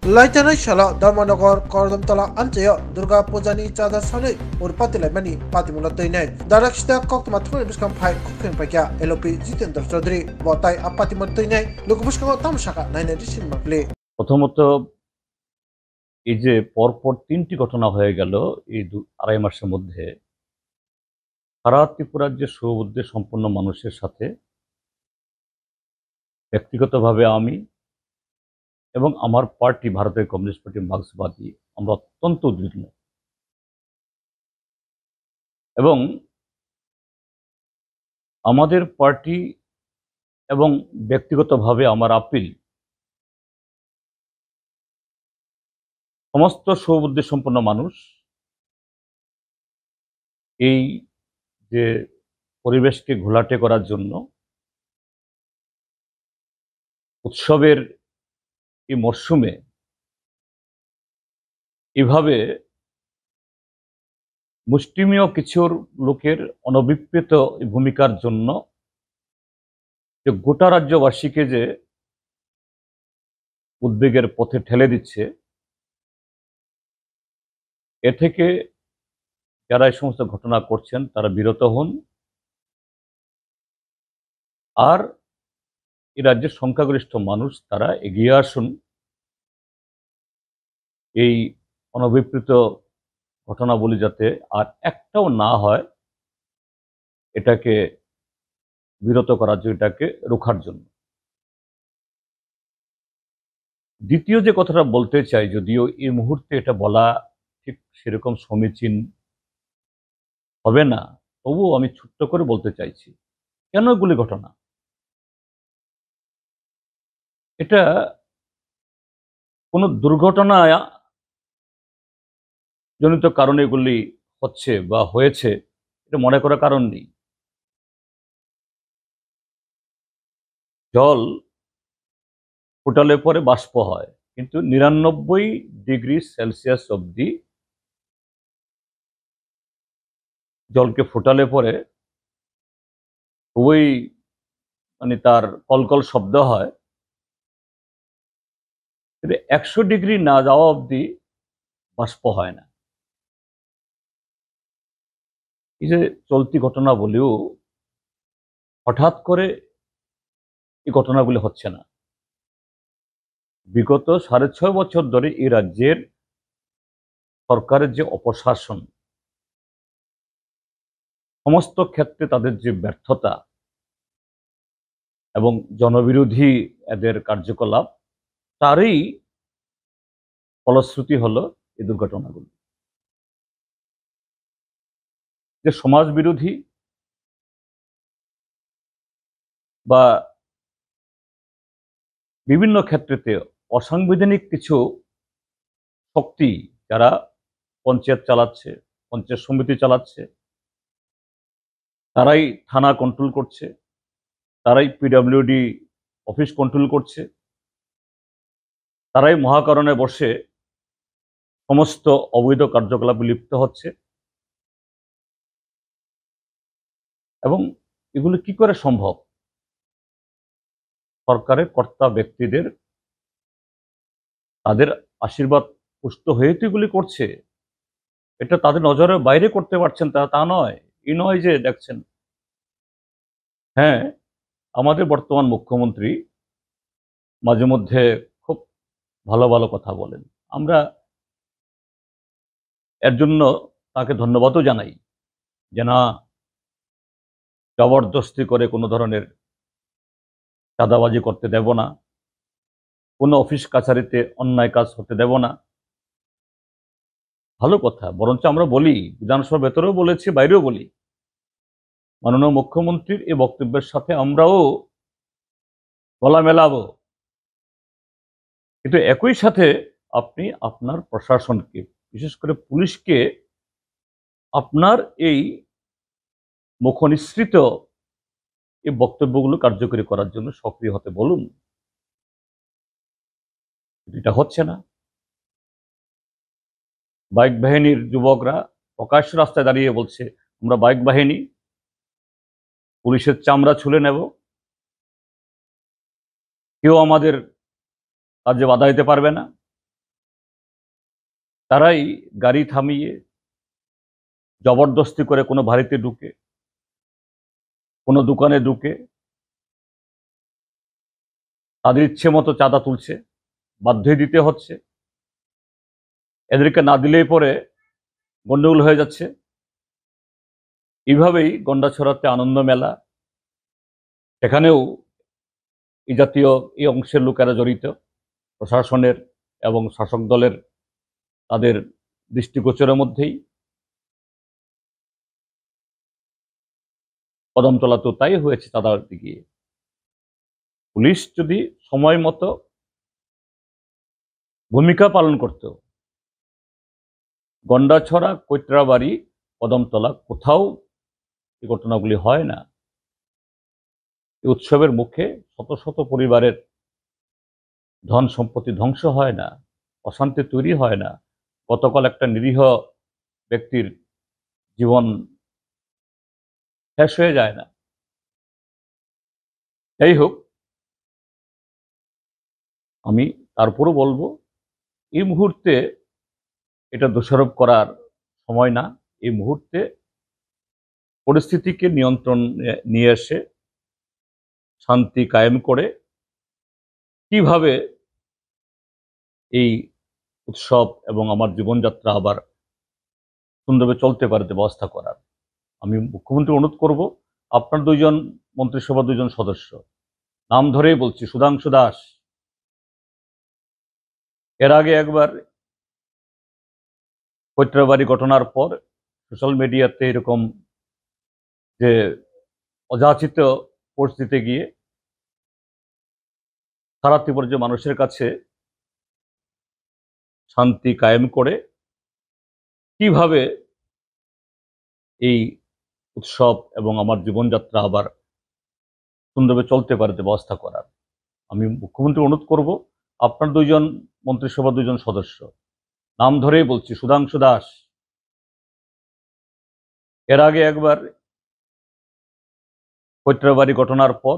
Laitana Shala, Dharmanagor, Kordamtala, Anteo, Durga Pujani, Chada Sane, or Patilamani, Patimulatine, Daraksta, Kokmatun, Biscom Pai, Cooking Paka, LOP, Jitendra Chodri, Botai, Apatimatine, Lukubusko, Tamshaka, 9 edition Maple. প্রথমত এই যে পরপর তিনটি ঘটনা হয়ে গেল এই আড়াই মাসের মধ্যে, সারা ত্রিপুরার যে সুবুদ্ধি সম্পন্ন মানুষের সাথে ব্যক্তিগতভাবে আমি এবং আমার পার্টি ভারতের কমিউনিস্ট পার্টি মার্ক্সবাদী আমরা অত্যন্ত উদ্বিগ্ন এবং আমাদের পার্টি এবং ব্যক্তিগতভাবে আমার আপিল সমস্ত সুবুদ্ধি সম্পন্ন মানুষ এই যে পরিবেশকে ঘোলাটে করার জন্য উৎসবের এই মরশুমে এভাবে মুষ্টিমেয় কিছুর লোকের অনভিপ্রেত ভূমিকার জন্য যে গোটা রাজ্যবাসীকে যে উদ্বেগের পথে ঠেলে দিচ্ছে, এ থেকে যারা এই সমস্ত ঘটনা করছেন তারা বিরত হন আর এই রাজ্যের সংখ্যাগরিষ্ঠ মানুষ তারা এগিয়ে আসুন এই অনভিপ্রেত ঘটনাবলী যাতে আর একটাও না হয় এটাকে বিরত করার জন্য, এটাকে রোখার জন্য। দ্বিতীয় যে কথাটা বলতে চাই, যদিও এই মুহূর্তে এটা বলা ঠিক সেরকম সমীচীন হবে না, তবুও আমি ছোট্ট করে বলতে চাইছি কেন এগুলি ঘটনা। এটা কোনো দুর্ঘটনা জনিত কারণে এগুলি হচ্ছে বা হয়েছে এটা মনে করার কারণ নেই। জল ফোটালে পরে বাষ্প হয়, কিন্তু 99°C অবধি জলকে ফোটালে পরে খুবই তার কলকল শব্দ হয়, কিন্তু 100° না যাওয়া অবধি বাষ্প হয় না। এই যে চলতি ঘটনা বলেও হঠাৎ করে এই ঘটনাগুলি হচ্ছে না। বিগত 6.5 বছর ধরে এই রাজ্যের সরকারের যে অপশাসন, সমস্ত ক্ষেত্রে তাদের যে ব্যর্থতা এবং জনবিরোধী এদের কার্যকলাপ, তারই ফলশ্রুতি হলো এই দুর্ঘটনাগুলো। যে সমাজ বিরোধী বা বিভিন্ন ক্ষেত্রেতে অসাংবিধানিক কিছু শক্তি যারা পঞ্চায়েত চালাচ্ছে, পঞ্চায়েত সমিতি চালাচ্ছে, তারাই থানা কন্ট্রোল করছে, তারাই পিডব্লিউডি অফিস কন্ট্রোল করছে, তারাই মহাকারণে বসে সমস্ত অবৈধ কার্যকলাপ লিপ্ত হচ্ছে। এবং এগুলো কি করে সম্ভব? সরকারের কর্তা ব্যক্তিদের তাদের আশীর্বাদ পুষ্ট হয়ে তো এগুলি করছে, এটা তাদের নজরের বাইরে করতে পারছেন তা নয়। এই নয় যে দেখছেন, হ্যাঁ আমাদের বর্তমান মুখ্যমন্ত্রী মাঝে মধ্যে খুব ভালো ভালো কথা বলেন, আমরা এর জন্য তাকে ধন্যবাদও জানাই যে না জবরদস্তি করে কোনো ধরনের চাঁদাবাজি করতে দেব না, কোনো অফিস কাছারিতে অন্যায় কাজ হতে দেব না। ভালো কথা, বরঞ্চ আমরা বলি, বিধানসভার ভেতরেও বলেছি, বাইরেও বলি, মাননীয় মুখ্যমন্ত্রীর এই বক্তব্যের সাথে আমরাও গলা মেলাবো। কিন্তু একই সাথে আপনি আপনার প্রশাসনকে, বিশেষ করে পুলিশকে, আপনার এই মুখনিসৃত এই বক্তব্যগুলো কার্যকরী করার জন্য সক্রিয় হতে বলুন। এটা হচ্ছে না। বাইক বাহিনীর যুবকরা প্রকাশ্য রাস্তায় দাঁড়িয়ে বলছে আমরা বাইক বাহিনী, পুলিশের চামড়া ছুলে নেব, কেউ আমাদের কাজে বাধা দিতে পারবে না। তারাই গাড়ি থামিয়ে জবরদস্তি করে কোনো বাড়িতে ঢুকে, কোনো দোকানে ঢুকে তাদের ইচ্ছে মতো চাঁদা তুলছে, বাধ্যই দিতে হচ্ছে। এদেরকে না দিলেই পরে গন্ডগোল হয়ে যাচ্ছে। এইভাবেই গন্ডাছড়াতে আনন্দ মেলা, সেখানেও এই জাতীয় এই অংশের লোকেরা জড়িত, প্রশাসনের এবং শাসক দলের তাদের দৃষ্টিগোচরের মধ্যেই। কদমতলা তো তাই হয়েছে চাঁদার দিকে। পুলিশ যদি সময় মতো ভূমিকা পালন করত, গন্ডাছড়া, কৈত্রাবাড়ি, কদমতলা কোথাও এই ঘটনাগুলি হয় না। এই উৎসবের মুখে শত শত পরিবারের ধন সম্পত্তি ধ্বংস হয় না, অশান্তি তৈরি হয় না, গতকাল একটা নিরীহ ব্যক্তির জীবন শেষ হয়ে যায় না। যাই হোক, আমি তারপরও বলবো এই মুহূর্তে এটা দোষারোপ করার সময় না। এই মুহূর্তে পরিস্থিতিকে নিয়ন্ত্রণে নিয়ে এসে শান্তি কায়েম করে কিভাবে এই উৎসব এবং আমার জীবনযাত্রা আবার সুন্দরভাবে চলতে পারে ব্যবস্থা করার। আমি মুখ্যমন্ত্রী অনুরোধ করব, আপনার দুইজন মন্ত্রিসভার দুইজন সদস্য, নাম ধরেই বলছি, সুধাংশু দাস, এর আগে একবার কৈত্রাবাড়ি ঘটনার পর সোশ্যাল মিডিয়াতে এরকম যে অযাচিত পরিস্থিতিতে গিয়ে সারা ত্রিপুরার মানুষের কাছে শান্তি কায়েম করে কিভাবে এই উৎসব এবং আমার জীবনযাত্রা আবার সুন্দরভাবে চলতে পারে ব্যবস্থা করার। আমি মুখ্যমন্ত্রী অনুরোধ করব, আপনার দুইজন মন্ত্রিসভার দুইজন সদস্য, নাম ধরেই বলছি, সুধাংশু দাস, এর আগে একবার কৈত্রাবাড়ি ঘটনার পর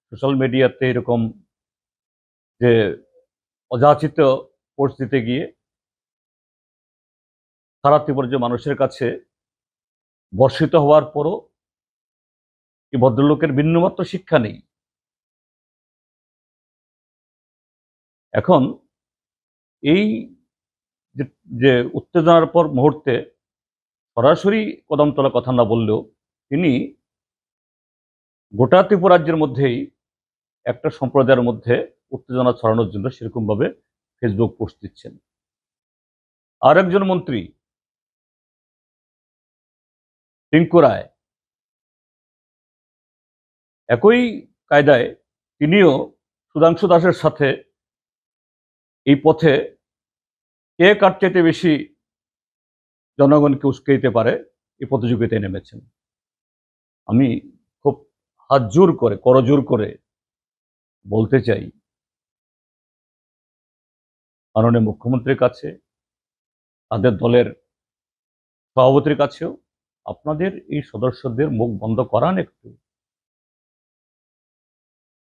সোশ্যাল মিডিয়াতে এরকম যে অযাচিত পরিস্থিতিতে গিয়ে সারা ত্রিপুরার মানুষের কাছে বর্ষিত হওয়ার পরও এই ভদ্রলোকের বিন্দুমাত্র শিক্ষা নেই। এখন এই যে উত্তেজনার পর মুহূর্তে সরাসরি কদমতলা কথা না বললেও তিনি গোটা ত্রিপুরা রাজ্যের মধ্যেই একটা সম্প্রদায়ের মধ্যে উত্তেজনা ছড়ানোর জন্য সেরকম ভাবে ফেসবুক পোস্ট দিচ্ছেন। আর একজন মন্ত্রী টিঙ্কু রায় একই কায়দায় তিনিও সুধাংশু দাসের সাথে এই পথে কে কার চাইতে বেশি জনগণকে উস্কে দিতে পারে এই প্রতিযোগিতায় নেমেছেন। আমি খুব হাত জোর করে, করজোর করে বলতে চাই মাননীয় মুখ্যমন্ত্রীর কাছে, তাদের দলের সভাপতির কাছেও, আপনাদের এই সদস্যদের মুখ বন্ধ করান একটু।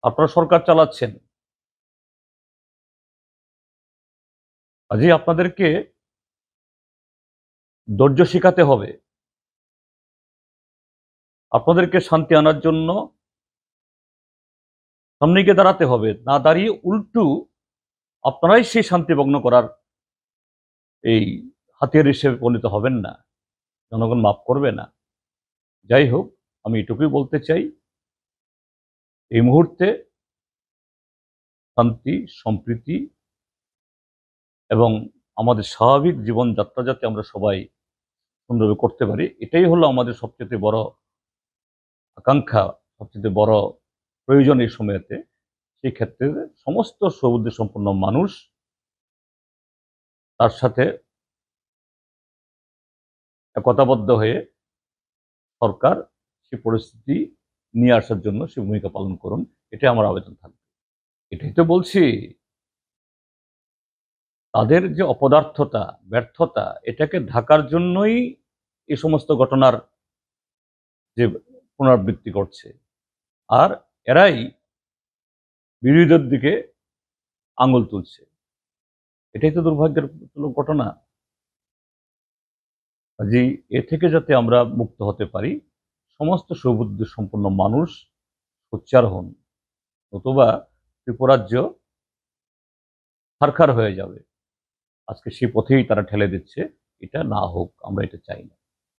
আপনারা সরকার চালাচ্ছেন, কাজেই আপনাদেরকে ধৈর্য শিখাতে হবে। আপনাদেরকে শান্তি আনার জন্য সামনে গিয়ে দাঁড়াতে হবে, না দাঁড়িয়ে উল্টু আপনারাই সেই শান্তি ভগ্ন করার এই হাতিয়ার হিসেবে পরিণত হবেন না। জনগণ মাফ করবে না। যাই হোক, আমি এটুকুই বলতে চাই, এই মুহূর্তে শান্তি, সম্প্রীতি এবং আমাদের স্বাভাবিক জীবনযাত্রা যাতে আমরা সবাই সুন্দরভাবে করতে পারি, এটাই হলো আমাদের সবচেয়ে বড় আকাঙ্ক্ষা, সবচেয়ে বড় প্রয়োজন এই সময়তে। সেই ক্ষেত্রে সমস্ত সৌবুদ্ধি সম্পন্ন মানুষ তার সাথে একতাবদ্ধ হয়ে সরকার সেই পরিস্থিতি নিয়ে আসার জন্য সে ভূমিকা পালন করুন, এটাই আমার আবেদন থাকবে। এটাই তো বলছি, তাদের যে অপদার্থতা, ব্যর্থতা, এটাকে ঢাকার জন্যই এই সমস্ত ঘটনার যে পুনরাবৃত্তি করছে। আর এরাই বিরোধীদের দিকে আঙুল তুলছে। এটাই তো দুর্ভাগ্যের ঘটনা। কাজেই এ থেকে যাতে আমরা মুক্ত হতে পারি, সমস্ত সুবুদ্ধি সম্পন্ন মানুষ সোচ্চার হন, নতুবা ত্রিপুরাজ্য ছারখার হয়ে যাবে। আজকে সেই পথেই তারা ঠেলে দিচ্ছে। এটা না হোক, আমরা এটা চাই না।